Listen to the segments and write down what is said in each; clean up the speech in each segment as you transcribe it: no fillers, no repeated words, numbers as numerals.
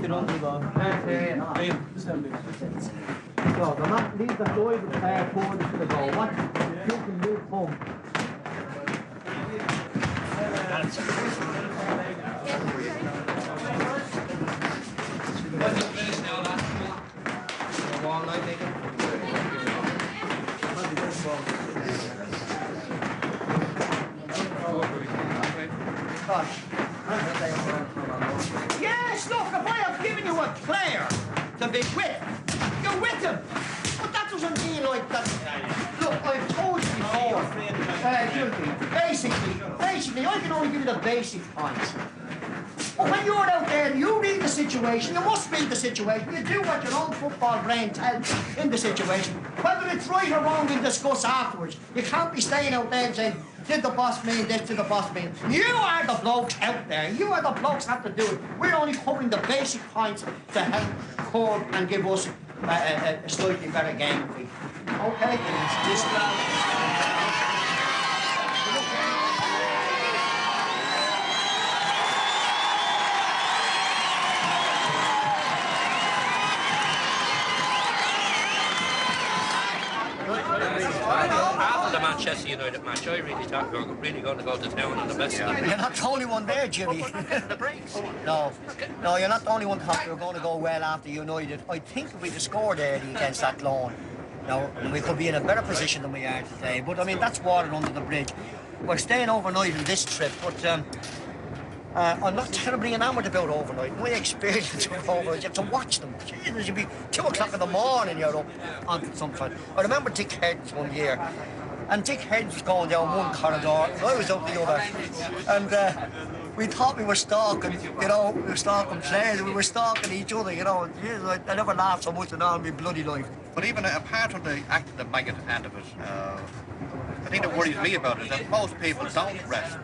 Put it on the ball. So the man leaves the Lloyd forward to the goal. What you can do home. Yes, look, if I have given you a player to be with, you're with him. But that doesn't mean like that. Look, I've told you before, basically, I can only give you the basic points. But when you're out there, you read the situation, you must read the situation, you do what your own football brain tells you in the situation. Whether it's right or wrong, we'll discuss afterwards. You can't be staying out there and saying, did the boss mean this, did the boss mean? You are the blokes out there, you are the blokes that have to do it. We're only covering the basic points to help curb and give us a slightly better game. Okay? After the Manchester United match, I really thought we were really going to go to town on the best of them. You're not the only one there, Jimmy. No, you're not the only one that thought we were going to go well after United. I think if we'd have scored early against that loan, we could be in a better position than we are today. But, I mean, that's water under the bridge. We're staying overnight in this trip, but I'm not terribly enamoured about overnight. My experience with overnight, you have to watch them. Jesus, you'd be 2 o'clock in the morning, you're up on something. I remember Dick Heads one year, and Dick Heads was going down one corridor, and I was out the other. And we thought we were stalking, we were stalking players, we were stalking each other, Jesus, I never laughed so much in all my bloody life. But even apart from the active maggot end of it, the thing that worries me about it is that most people don't rest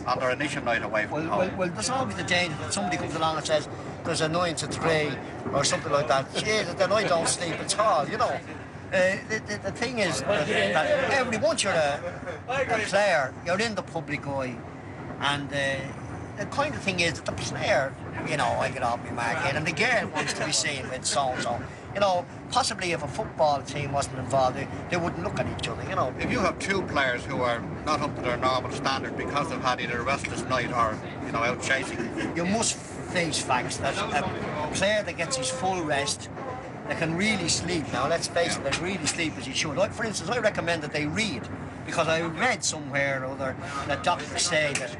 on their initial night away from home. Well, there's always the danger that somebody comes along and says there's a 9 to 3 or something like that. Jesus, then I don't sleep at all, The thing is that once you're a player, you're in the public eye, and the kind of thing is that the player, I get off my mark here, and the girl wants to be seen with so-and-so. Possibly if a football team wasn't involved, they wouldn't look at each other, If you have 2 players who are not up to their normal standard because they've had either a restless night or, out chasing, you must face facts that a player that gets his full rest, that can really sleep now, let's face it, that really sleep as he should. Like, for instance, I recommend that they read, because I read somewhere or other that doctors say that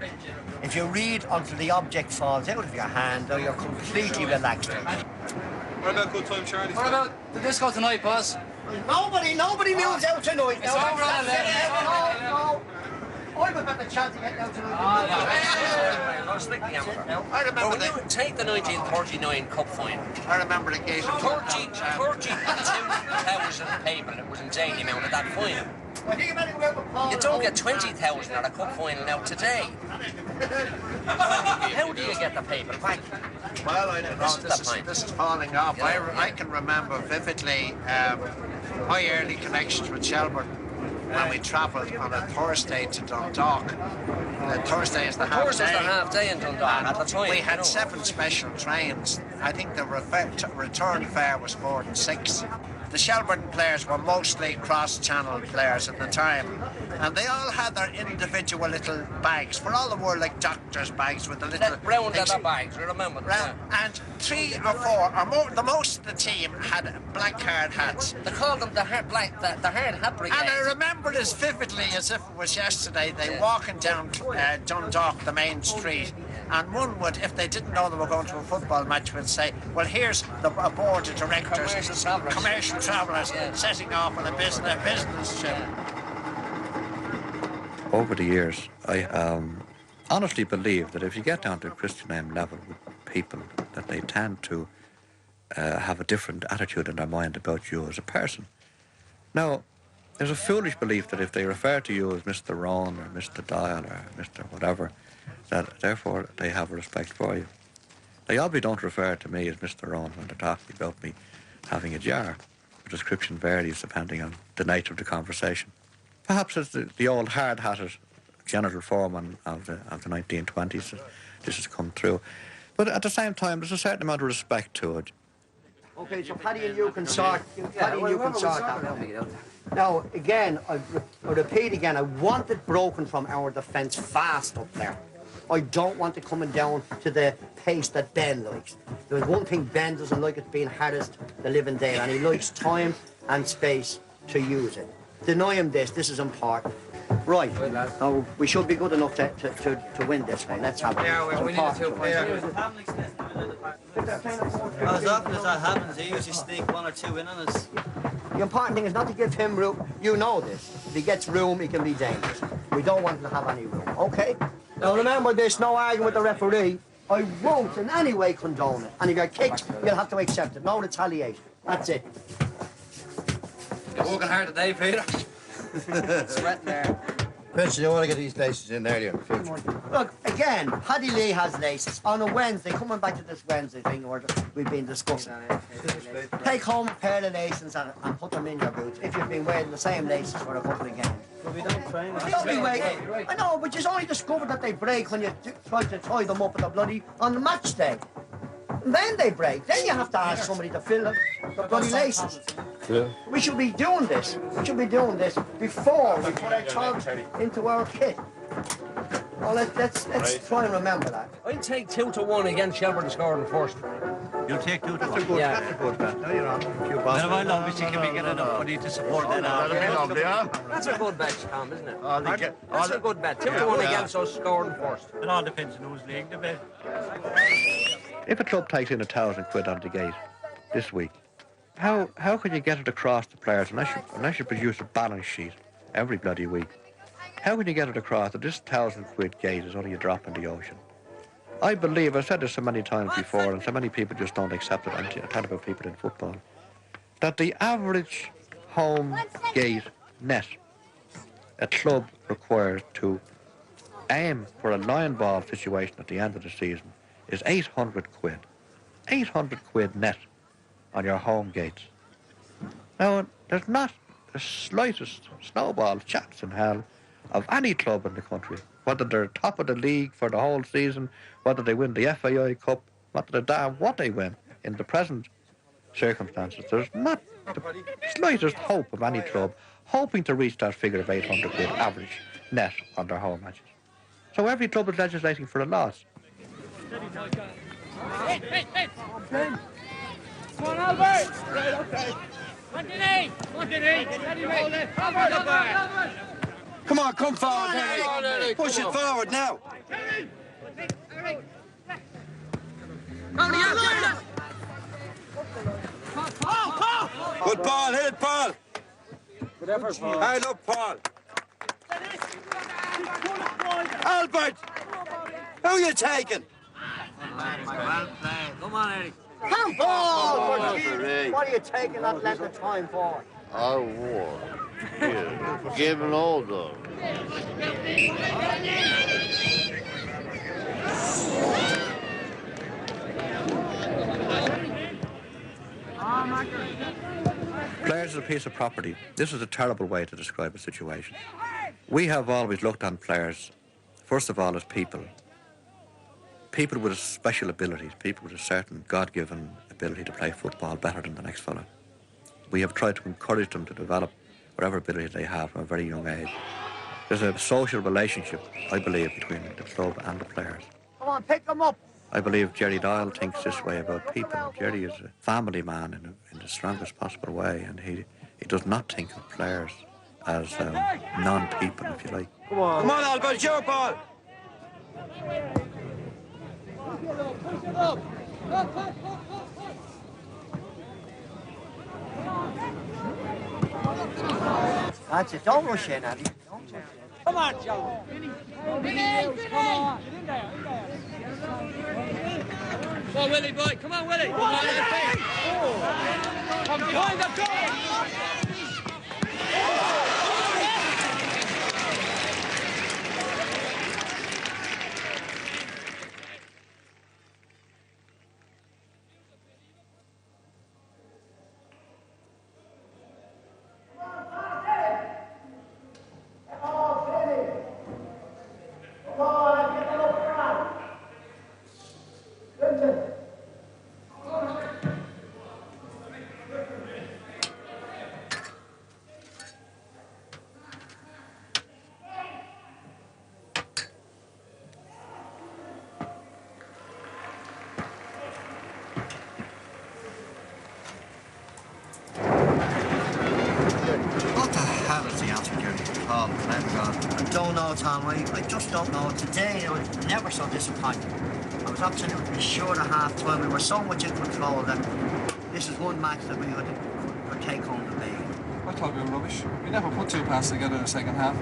if you read until the object falls out of your hand, or you're completely relaxed. What about good time, Charlie? What about the disco tonight, boss? Nobody moves out tonight. It's over on 11. No. I'm about the chance to get out tonight. I remember when you take the 1939 Cup final. I remember the case of 32,000 people. It was insane the amount of that final. You don't get 20,000 at a cup final now today. How do you get the people back? Well, this is falling off. I can remember vividly my early connections with Shelbourne when we travelled on a Thursday to Dundalk. Thursday is the half day. Thursday's the half day in Dundalk at the time. We had 7 special trains. I think the return fare was more than 6. The Shelbourne players were mostly cross-channel players at the time, and they all had their individual little bags, for all the world like doctor's bags with the little round leather bags. I remember that. And 3 or 4, or more, the most of the team had black hard hats. They called them the hard hat brigade. And I remember as vividly as if it was yesterday. They walking down Dundalk, the main street. And one would, if they didn't know they were going to a football match, would say, well, here's a board of directors, commercial travellers, setting off on a business trip. Over the years, I honestly believe that if you get down to a Christian name level with people, that they tend to have a different attitude in their mind about you as a person. Now, there's a foolish belief that if they refer to you as Mr. Ron or Mr. Dial or Mr. whatever, that therefore they have a respect for you. They obviously don't refer to me as Mr. Ron when they're talking about me having a jar. The description varies depending on the nature of the conversation. Perhaps it's the old hard-hatted genital foreman of the 1920s. This has come through. But at the same time, there's a certain amount of respect to it. Okay, so Paddy and you can sort that out. Now, again, I repeat again, I want it broken from our defence fast up there. I don't want it coming down to the pace that Ben likes. There's one thing Ben doesn't like, it's being harassed the living day, and he likes time and space to use it. Deny him this is important. Right, now we should be good enough to win this one. Let's have it. Yeah, we need a 2 points. As often as that happens, he usually sneak 1 or 2 in on us. The important thing is not to give him room. You know this. If he gets room, he can be dangerous. We don't want him to have any room, okay? Now remember this, no arguing with the referee. I won't in any way condone it. And if you're kicked, you'll have to accept it. No retaliation. That's it. You're working hard today, Peter. Sweating there. Prince, you want to get these laces in earlier in the future. Look, again, Paddy Lee has laces. On a Wednesday, coming back to this Wednesday thing we've been discussing. Take home a pair of laces and put them in your boots if you've been wearing the same laces for a couple of games. But we don't train. Don't be waiting. I know, but you only discovered that they break when you try to tie them up on the match day. And then they break. Then you have to ask somebody to fill the bloody laces. Yeah. We should be doing this. We should be doing this before we put our togs into our kit. Well, let's try and remember that. I'll take 2-1 against Shelbourne scoring first. You'll take 2 to 1. That's a good bet. No, you're on. Well, I obviously can be getting enough money to support that. That's a good bet, Tom, isn't it? That's a good bet. 2-1 against us scoring first. It all depends on who's league the bet. If a club takes in £1,000 on the gate this week, how can you get it across to players unless you produce a balance sheet every bloody week? How can you get it across that this £1,000 gate is only a drop in the ocean? I believe, I've said this so many times before, and so many people just don't accept it, I'm talking about people in football, that the average home gate net a club requires to aim for a line ball situation at the end of the season is £800. £800 net on your home gates. Now, there's not the slightest snowball chance in hell of any club in the country, whether they're top of the league for the whole season, whether they win the FAI Cup, what they win in the present circumstances. There's not the slightest hope of any club hoping to reach that figure of £800 average net on their home matches. So every club is legislating for a loss. Come on, Albert! Right, okay. Continue! Come on, come forward, Eddie. Push it forward now. Good ball, hit it, Paul. Good effort, Paul. Hard up, Paul. Albert! Who are you taking? Well played. Come on, Eddie. Handball! What are you taking that length of time for? I won. Here, give an order. Players are a piece of property. This is a terrible way to describe a situation. We have always looked on players, first of all, as people. People with special abilities, people with a certain God-given ability to play football better than the next fella. We have tried to encourage them to develop whatever ability they have from a very young age. There's a social relationship, I believe, between the club and the players. Come on, pick them up. I believe Jerry Doyle thinks this way about people. Jerry is a family man in the strongest possible way, and he does not think of players as non-people, if you like. Come on, Albert, it's your ball. Push it up! That's it. Don't rush in, Abby. Come on, Joe! Come on! Come on, Willie, boy! Come on, Willie! Come on, Come behind the goal! don't know, Tom. I just don't know. Today, I was never so disappointed. I was absolutely sure at half-time we were so much in control that this is one match that we could take home the league. I thought we were rubbish. We never put two passes together in the second half.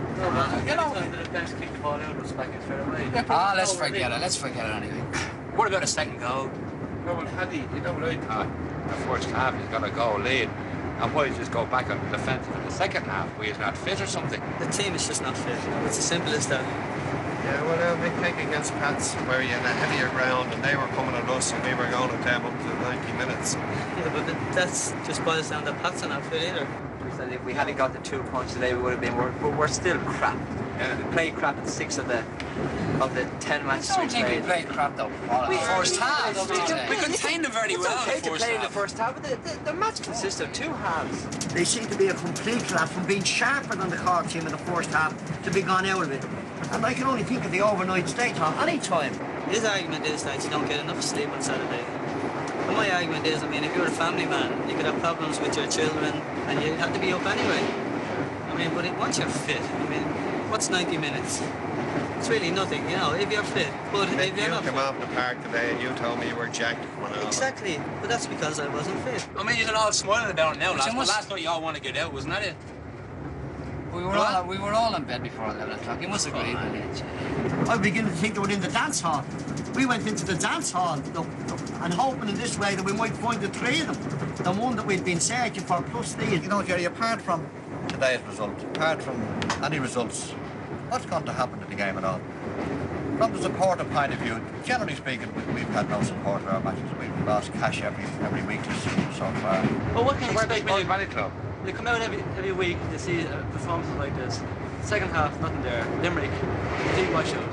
You know, the defence kicked the ball out of us back in straight away. Let's forget it. Let's forget it anyway. What about a second goal? No, well, Paddy, you know what I thought? The first half, he's got a goal lead. And why just go back on the defensive in the second half? Were you not fit or something? The team is just not fit. It's as simple as that. Yeah, well, a big kick against Pats where you're in a heavier ground and they were coming at us and we were going at them up to 90 minutes. Yeah, but that's just boils down to Pats are not fit either. We said if we hadn't got the 2 points today, we would have been. We're still crap. Yeah. We played crap in 6 of the 10 matches I we don't think we played crap though. First half. We contained them very well. It's okay to play in the first half, but the match consists of 2 halves. They seem to be a complete collapse from being sharper than the Cork team in the first half to be gone out of it. And I can only think of the overnight stay, Tom, any time. His argument is that you don't get enough sleep on Saturday. And my argument is, I mean, if you're a family man, you could have problems with your children and you'd have to be up anyway. I mean, but once you're fit, I mean, what's 90 minutes? It's really nothing, you know, if you're fit. But if you're not You came off the park today and you told me you were jacked coming out. Exactly, but that's because I wasn't fit. I mean, you're all smiling about it now, lads. But last night you all want to get out, wasn't that it? We were all in bed before 11 o'clock. You must agree. I begin to think they were in the dance hall. We went into the dance hall, look, and hoping in this way that we might find the 3 of them, the one that we'd been searching for, plus these. You know, Jerry, apart from today's result, apart from any results, what's going to happen to the game at all? From the supporter point of view, generally speaking, we've had no support in our matches. We've lost cash every week this season so far. Well, what can you expect when Money Club. you come out every week to see performances like this? Second half, nothing there. Limerick, complete washout.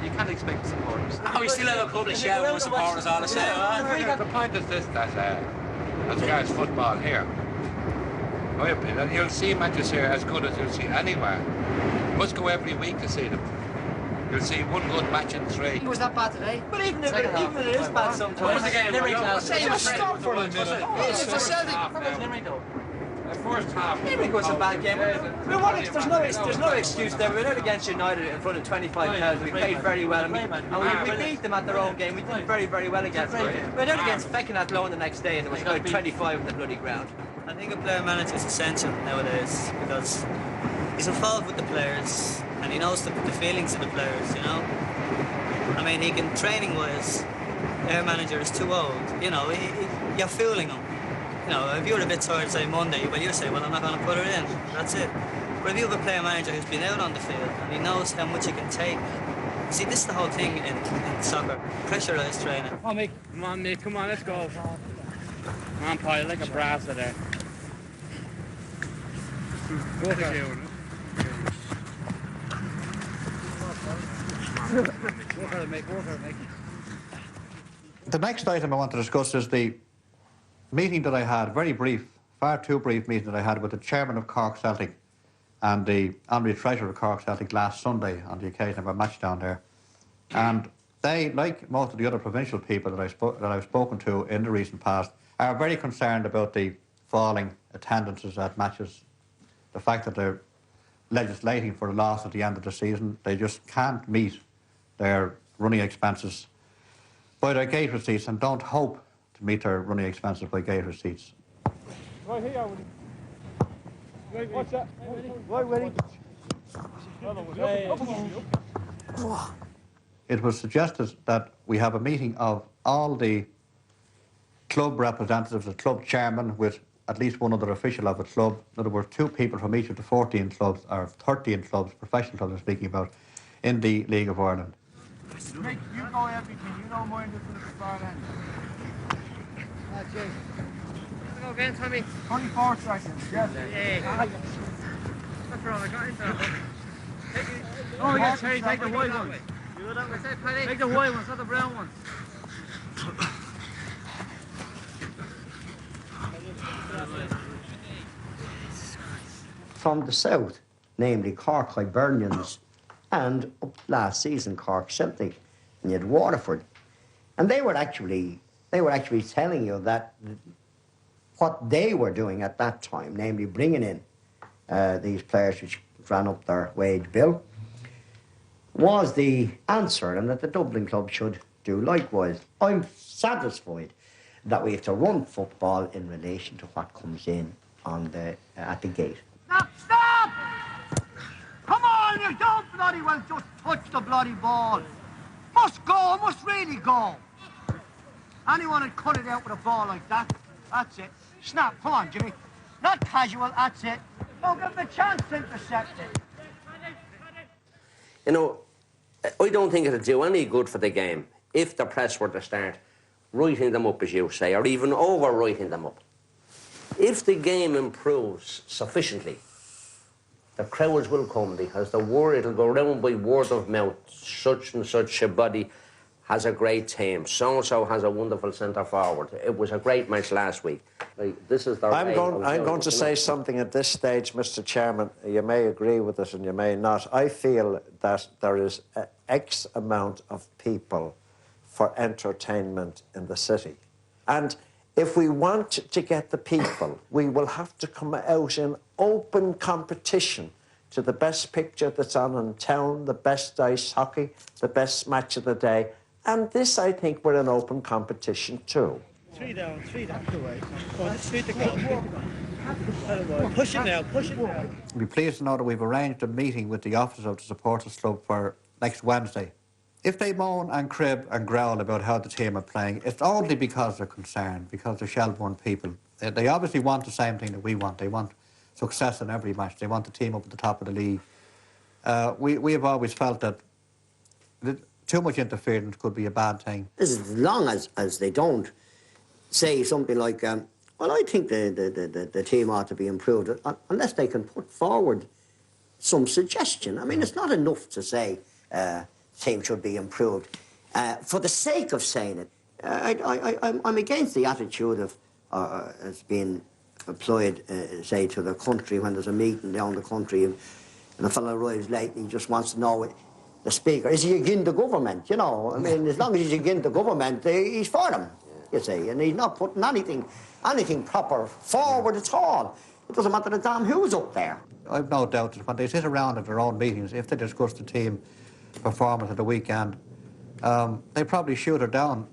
You can't expect supporters. We still have a couple of Shelbourne supporters all the same. The point is this, that as regards football here, my opinion, you'll see matches here as good as you'll see anywhere. You must go every week to see them. You'll see one good match in 3. Was that bad today? But even if it is bad sometimes. What was the game? Limerick Stop for a minute. It's a Celtic. Limerick though. The first half. Limerick was a bad game. There's no excuse there. We went out against United in front of 25,000. We played very well. And we beat them at their own game. We did very, very well against them. We went out against Feckin at Loan the next day and there was about 25 in the bloody ground. I think a player manager is essential nowadays because he's involved with the players and he knows the feelings of the players, you know. I mean, he can, training-wise, their manager is too old. You know, you're fooling him. You know, if you're a bit tired, say Monday, well, you say, well, I'm not going to put her in. That's it. But if you have a player manager who's been out on the field and he knows how much he can take, see, this is the whole thing in soccer, pressurised training. Come on, mate, come on, let's go. Come on, Paul, like a brasser there. Go for it. The next item I want to discuss is the meeting that I had, very brief, far too brief meeting that I had with the chairman of Cork Celtic and the honorary treasurer of Cork Celtic last Sunday on the occasion of a match down there. And they, like most of the other provincial people that I've spoken to in the recent past, are very concerned about the falling attendances at matches, the fact that they're legislating for a loss at the end of the season. They just can't meet their running expenses by their gate receipts and don't hope to meet their running expenses by gate receipts. Right here, Willie. What's that? Right, Willie. It was suggested that we have a meeting of all the club representatives, the club chairman with at least one other official of a club. In other words, 2 people from each of the 14 clubs, or 13 clubs, professional clubs I'm speaking about, in the League of Ireland. Mick, you go everything. You don't mind if it's the far end. That's it. Let's go again, Tommy. 24 seconds, yes. Yeah. That's wrong, I got it there. Oh, we got Terry, take the white one. Take the white ones, not the brown ones. From the south, namely Cork Hibernians and up last season Cork Celtic, and you had Waterford, and they were actually telling you that what they were doing at that time, namely bringing in these players which ran up their wage bill, was the answer, and that the Dublin club should do likewise. I'm satisfied that we have to run football in relation to what comes in on the at the gate. Stop! Come on, you don't bloody well just touch the bloody ball. Must go, must really go. Anyone would cut it out with a ball like that. That's it. Snap, come on, Jimmy. Not casual, that's it. Don't give him a chance to intercept it. You know, I don't think it'll do any good for the game if the press were to start writing them up, as you say, or even over-writing them up. If the game improves sufficiently, the crowds will come because it'll go round by word of mouth. Such and such a body has a great team. So-and-so has a wonderful centre-forward. It was a great match last week. This is their I'm going to say something at this stage, Mr. Chairman. You may agree with it and you may not. I feel that there is X amount of people for entertainment in the city. And if we want to get the people, we will have to come out in open competition to the best picture that's on in town, the best ice hockey, the best match of the day. And this, I think, we're in open competition too. 3 down, 3 down. Go on, let's shoot the goal. Push it now, push it now. I'll be pleased to know that we've arranged a meeting with the officers of the supporters club for next Wednesday. If they moan and crib and growl about how the team are playing, it's only because they're concerned, because they're Shelbourne people. They obviously want the same thing that we want. They want success in every match. They want the team up at the top of the league. We have always felt that too much interference could be a bad thing. As long as they don't say something like, well, I think the team ought to be improved, unless they can put forward some suggestion. I mean, it's not enough to say team should be improved. For the sake of saying it, I'm against the attitude of as being employed, say, to the country when there's a meeting down the country and a fellow arrives late and he just wants to know the speaker, is he against the government, you know? I mean, as long as he's against the government, he's for them, you see, and he's not putting anything proper forward at all. It doesn't matter the damn who's up there. I've no doubt that when they sit around at their own meetings, if they discuss the team performance at the weekend, they probably shoot down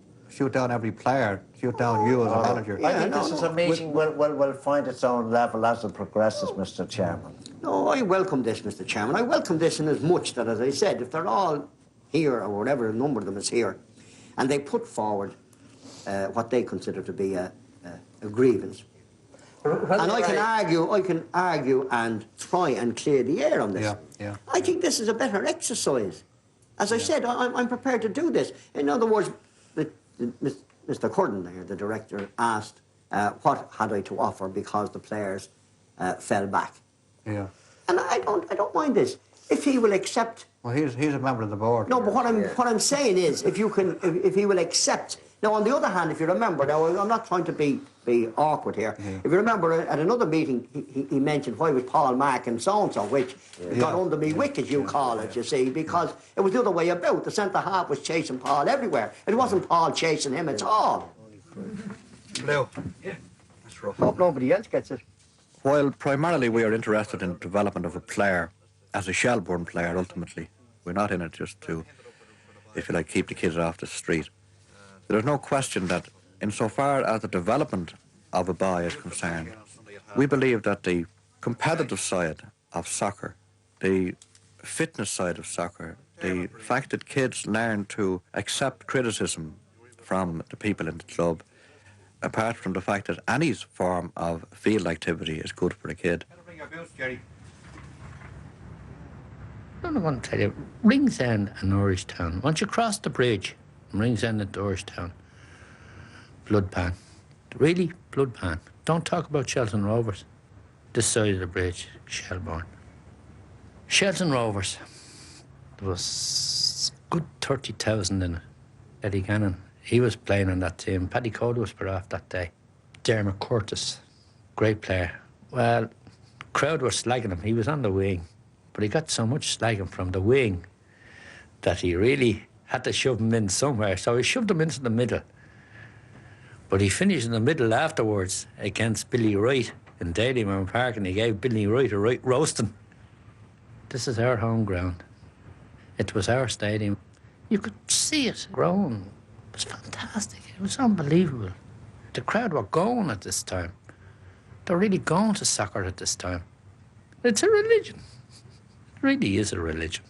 every player, shoot down you as a manager. I think this is a meeting will find its own level as it progresses, Mr. Chairman. No, I welcome this, Mr. Chairman. I welcome this in as much that, as I said, if they're all here, or whatever number of them is here, and they put forward what they consider to be a grievance. And I can argue and try and clear the air on this. Yeah. I think this is a better exercise. As I said, I'm prepared to do this. In other words, Mr. Curran there, the director, asked what had I to offer because the players fell back. Yeah. And I don't mind this. If he will accept. Well, he's a member of the board. No, but what I'm saying is, if he will accept. Now, on the other hand, if you remember, now I'm not trying to be awkward here. Yeah. If you remember, at another meeting, he mentioned why was Paul Mark and so-and-so, which got under me wicket, you call it, you see, because it was the other way about. The centre-half was chasing Paul everywhere. It wasn't Paul chasing him at all. Blue. Yeah. That's rough. Hope nobody else gets it. While primarily we are interested in the development of a player, as a Shelbourne player ultimately, we're not in it just to, if you like, keep the kids off the street. There's no question that insofar as the development of a boy is concerned, we believe that the competitive side of soccer, the fitness side of soccer, the fact that kids learn to accept criticism from the people in the club, apart from the fact that any form of field activity is good for a kid. I'm going to tell you, Ringsend and Irishtown, once you cross the bridge from Ringsend into Irishtown, blood pan. Really, blood pan. Don't talk about Shelton Rovers. This side of the bridge, Shelbourne. Shelton Rovers, there was good 30,000 in it. Eddie Gannon, he was playing on that team. Paddy Cody was put off that day. Dermot Curtis, great player. Well, crowd were slagging him. He was on the wing, but he got so much slagging from the wing that he really had to shove him in somewhere. So he shoved him into the middle. But he finished in the middle afterwards against Billy Wright in Dalymount Park, and he gave Billy Wright a right roasting. This is our home ground. It was our stadium. You could see it growing. It was fantastic. It was unbelievable. The crowd were going at this time. They're really going to soccer at this time. It's a religion. It really is a religion.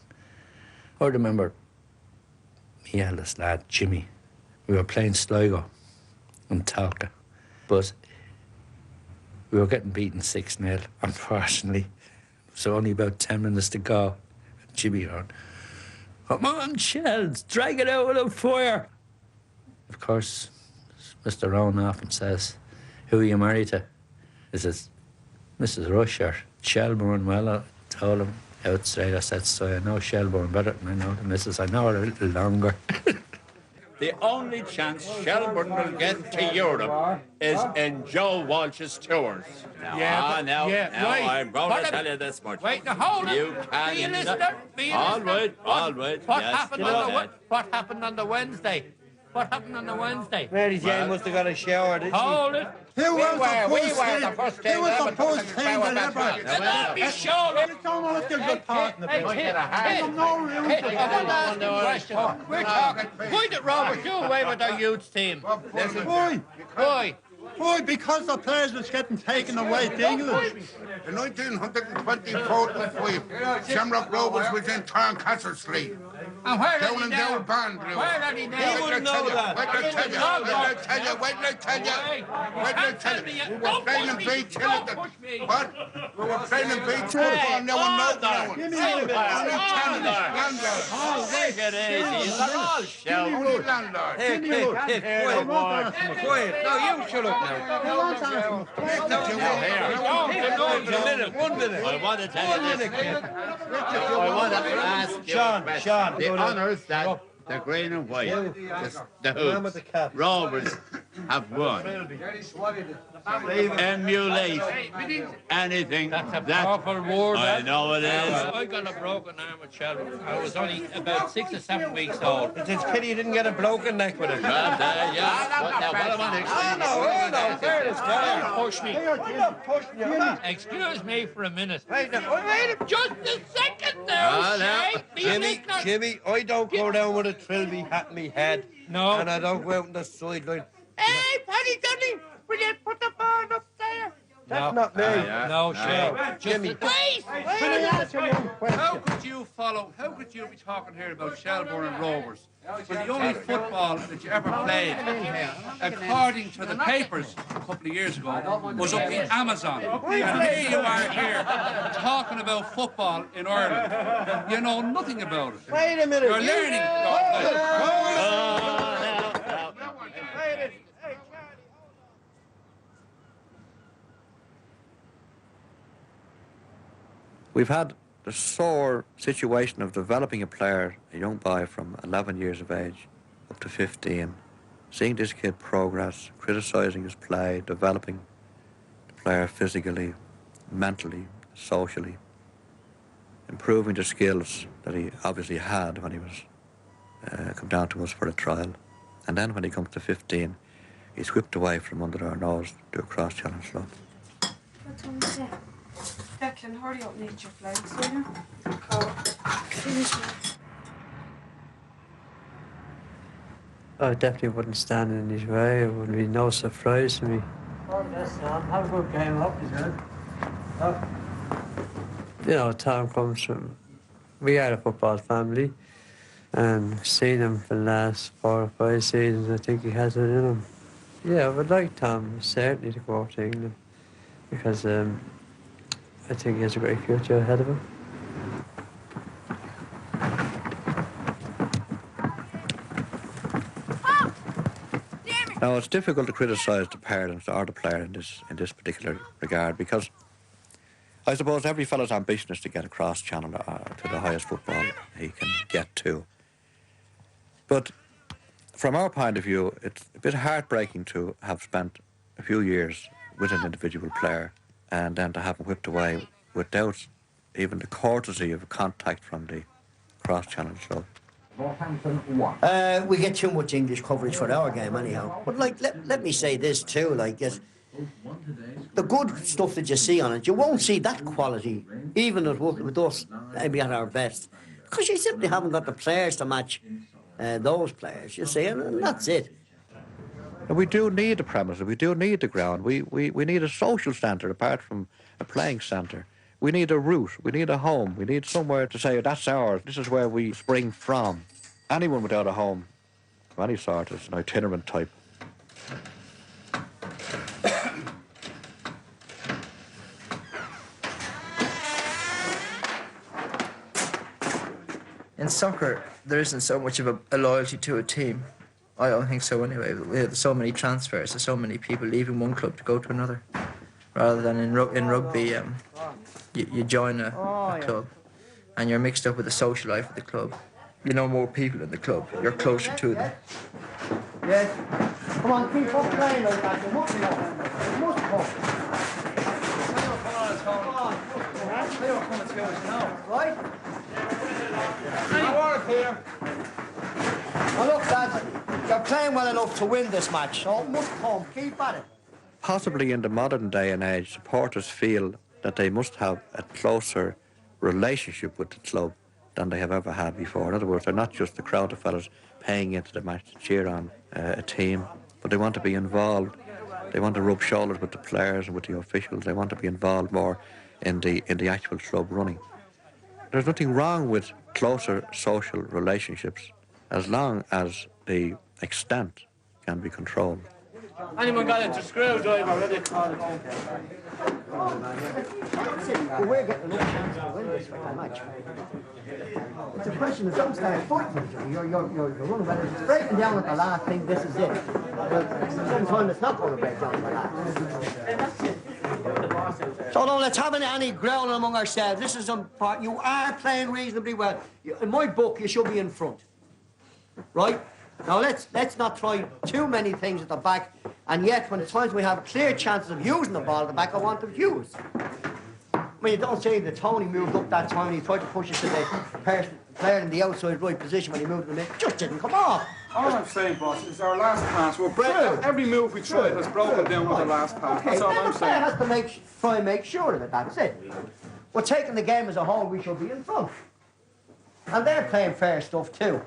I remember my eldest lad, Jimmy. We were playing Sligo and Talca, but we were getting beaten 6-0, unfortunately. So only about 10 minutes to go. Jimmy on, come on, Shells, drag it out of the fire. Of course, Mr. Rowan often says, who are you married to? He says, Mrs. Rush or Shelbourne. Well, I told him outside, I said, so I know Shelbourne better than I know the missus. I know her a little longer. The only chance Shelbourne will get to Europe is in Joe Walsh's tours. Right. I'm going to tell you this much. Wait, now hold it. You can. Be a listener. All right. What Yes, happened on the Wednesday? What happened on the Wednesday? Mary Jane must have got a shower, didn't she? Hold it. We were the first team that ever. Let me show them. Don't know what you're good talking about. We're talking. Why did Robert do away with our youth team? Why? Why? Because the players was getting taken away to England. In 1925, Shamrock Rovers was in Tarncastle Street. And where down in Down Band. Where are they now? He wouldn't know that. Wait till I tell you. We were playing in Beach Hill. What? We were playing in Beach football. No one knows now. Give me a minute. Take it easy. They're all shouting. Quiet. No, you shut up now. One minute. I want to tell you this. I want to ask you Sean, the honours that the green and white, the hoops, Rovers have won. Emulate anything. That's a powerful word. I know it is. I got a broken arm with Shelbourne. I was only about 6 or 7 weeks old. It's a pity you didn't get a broken neck with it. What am I Push me. Excuse me for a minute. Just a second now, Jimmy, I don't go down with a trilby hat in me head. No. And I don't go out on the sideline. Hey, Paddy Dudley, will you put the ball up there? That's not me. No, sure. Jimmy. Wait! How could you be talking here about Shelbourne and Rovers? When the only football that you ever played, according to the papers a couple of years ago, was up the Amazon. And here you are here talking about football in Ireland. You know nothing about it. Wait a minute. You're learning. We've had the sore situation of developing a player, a young boy from 11 years of age up to 15, seeing this kid progress, criticising his play, developing the player physically, mentally, socially, improving the skills that he obviously had when he was come down to us for a trial. And then when he comes to 15, he's whipped away from under our nose to a cross-challenge club. Declan, hurry up, need your flags, will you? I definitely wouldn't stand in his way. It would be no surprise to me. Have a good game up, he said. You know, Tom comes from... We are a football family, and seeing him for the last 4 or 5 seasons, I think he has it in him. Yeah, I would like Tom certainly to go up to England, because I think he has a great future ahead of him. Now, it's difficult to criticise the parents or the player in this particular regard, because I suppose every fellow's ambition is to get across channel to the highest football he can get to. But from our point of view, it's a bit heartbreaking to have spent a few years with an individual player and then to have him whipped away without even the courtesy of contact from the cross-channel club. We get too much English coverage for our game anyhow. But like, let me say this too, like, the good stuff that you see on it, you won't see that quality, even with us, maybe at our best. Because you simply haven't got the players to match those players, you see, and that's it. We do need the premises, we do need the ground, we need a social centre apart from a playing centre. We need a route, we need a home, we need somewhere to say, that's ours, this is where we spring from. Anyone without a home of any sort is an itinerant type. In soccer, there isn't so much of a loyalty to a team. I don't think so anyway. There's so many transfers, there's so many people leaving one club to go to another. Rather than in rugby, you join a club and you're mixed up with the social life of the club. You know more people in the club, you're closer to them. Yes. Come on, keep up playing like that. You must go. You must go. Right? Well, look, lads, you're playing well enough to win this match, so it must come. Keep at it. Possibly in the modern day and age, supporters feel that they must have a closer relationship with the club than they have ever had before. In other words, they're not just the crowd of fellas paying into the match to cheer on a team, but they want to be involved. They want to rub shoulders with the players and with the officials. They want to be involved more in the actual club running. There's nothing wrong with closer social relationships as long as the extent can be controlled. Anyone got a screwdriver? What do they call it? We're getting enough chance to win this match. It's a question of don't start fighting. You're running well. If it's breaking down at the last thing, this is it. Sometimes it's not going to break down at the last. So no, let's have any growling among ourselves. This is important. You are playing reasonably well. In my book, you should be in front. Right? Now let's not try too many things at the back, and yet when the times we have clear chances of using the ball at the back, I want them used. I mean, you don't say that Tony moved up that time and he tried to push it to the player in the outside right position when he moved them in. Just didn't come off. All I'm saying, boss, is our last pass. Every move we tried has broken down with the last pass. Okay, that's all I'm the player saying. has to try and make sure of it, that's it. We're taking the game as a whole, we should be in front. And they're playing fair stuff too.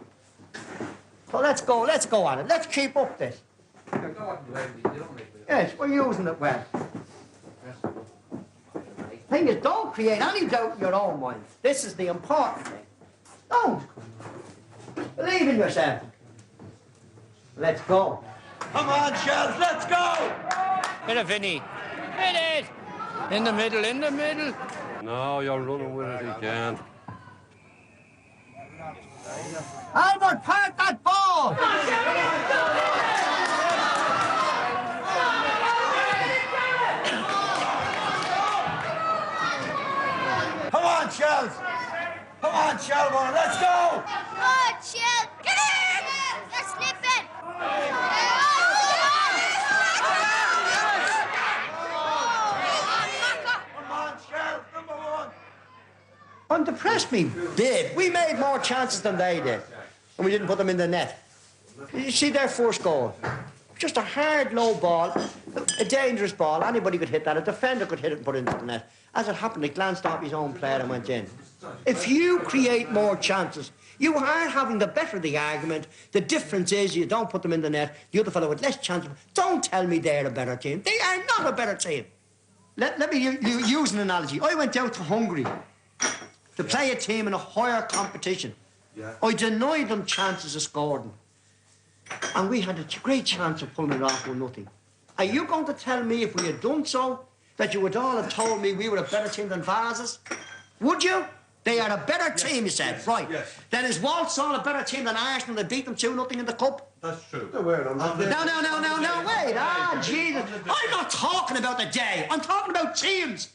So let's go on it. Let's keep up this. Yes, we're using it well. Thing is, don't create any doubt in your own mind. This is the important thing. Don't. Believe in yourself. Let's go. Come on, Shells, let's go! Hit it, Vinny. Hit it! In the middle, in the middle. No, you're running with it again. Albert, park that ball! Come on, Shells! Come on, Shelbourne, let's go! Come on, Shell! Get in! They're slipping! Come on, Shells, number one! I'm depressed, me bid. We made more chances than they did, and we didn't put them in the net. You see their first goal? Just a hard, low ball, a dangerous ball. Anybody could hit that. A defender could hit it and put it into the net. As it happened, he glanced off his own player and went in. If you create more chances, you are having the better of the argument. The difference is you don't put them in the net. The other fellow with less chances. Don't tell me they're a better team. They are not a better team. Let me use an analogy. I went out to Hungary to play a team in a higher competition. I denied them chances of scoring. And we had a great chance of pulling it off 1-0. Are you going to tell me if we had done so, that you would all have told me we were a better team than Vases? Would you? They are a better team, you said. Yes. Right. Yes. Then is Walsall a better team than Arsenal that beat them 2-0 in the Cup? That's true. No, wait. Jesus. I'm not talking about the day. I'm talking about teams.